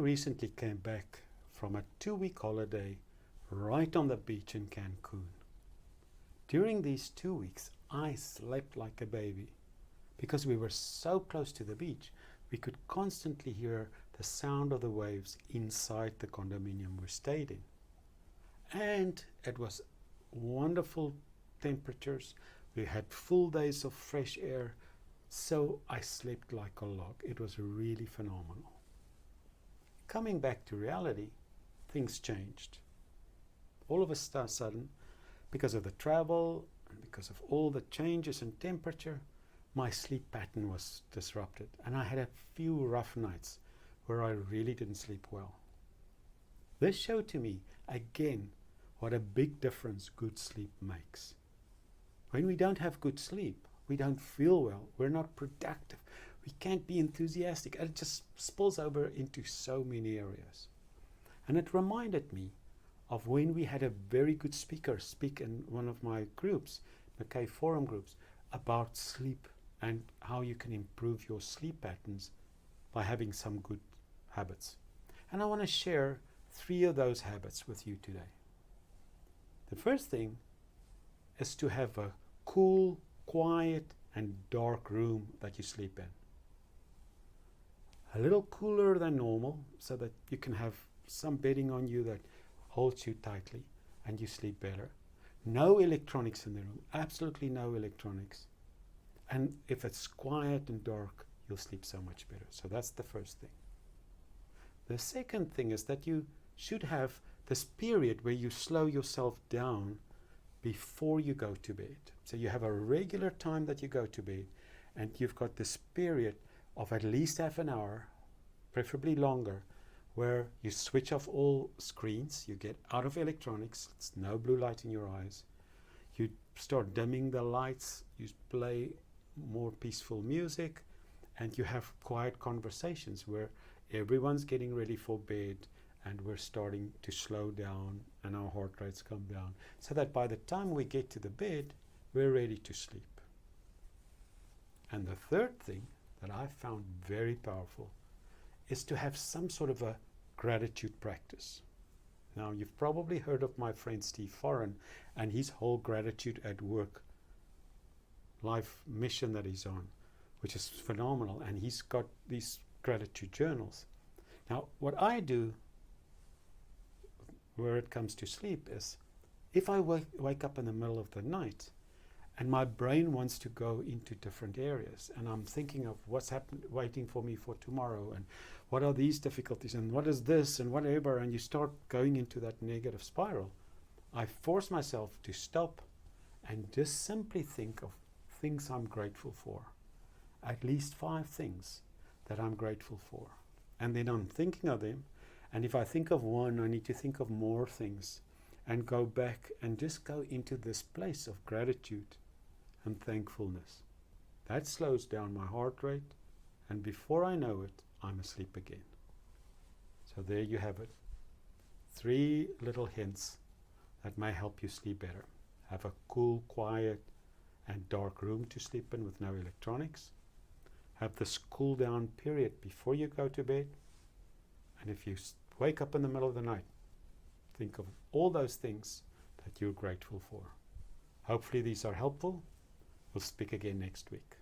recently came back from a 2-week holiday right on the beach in Cancun. During these 2 weeks, I slept like a baby because we were so close to the beach. We could constantly hear the sound of the waves inside the condominium we stayed in. And it was wonderful temperatures. We had full days of fresh air, so I slept like a log. It was really phenomenal. Coming back to reality, things changed. All of a sudden, because of the travel and because of all the changes in temperature, my sleep pattern was disrupted, and I had a few rough nights where I really didn't sleep well. This showed to me again what a big difference good sleep makes. When we don't have good sleep, we don't feel well, we're not productive, we can't be enthusiastic, and it just spills over into so many areas. And it reminded me of when we had a very good speaker speak in one of my groups, McKay Forum groups, about sleep and how you can improve your sleep patterns by having some good habits. And I want to share 3 of those habits with you today. The first thing is to have a cool, quiet, and dark room that you sleep in. A little cooler than normal so that you can have some bedding on you that holds you tightly and you sleep better. No electronics in the room, absolutely no electronics. And if it's quiet and dark, you'll sleep so much better. So that's the first thing. The second thing is that you should have this period where you slow yourself down before you go to bed. So you have a regular time that you go to bed, and you've got this period of at least half an hour, preferably longer, where you switch off all screens, you get out of electronics, it's no blue light in your eyes, you start dimming the lights, you play more peaceful music, and you have quiet conversations where everyone's getting ready for bed and we're starting to slow down and our heart rates come down, so that by the time we get to the bed, we're ready to sleep. And the third thing that I found very powerful is to have some sort of a gratitude practice. Now, you've probably heard of my friend Steve Foreign and his whole gratitude at work life mission that he's on, which is phenomenal, and he's got these gratitude journals. Now, what I do where it comes to sleep is, if I wake up in the middle of the night and my brain wants to go into different areas, and I'm thinking of what's waiting for me for tomorrow, and what are these difficulties, and what is this, and whatever, and you start going into that negative spiral, I force myself to stop and just simply think of things I'm grateful for. At least 5 things that I'm grateful for. And then I'm thinking of them, and if I think of one, I need to think of more things and go back and just go into this place of gratitude and thankfulness. That slows down my heart rate, and before I know it, I'm asleep again. So there you have it. 3 little hints that may help you sleep better. Have a cool, quiet, and dark room to sleep in with no electronics. Have this cool down period before you go to bed. And if you wake up in the middle of the night, think of all those things that you're grateful for. Hopefully these are helpful. We'll speak again next week.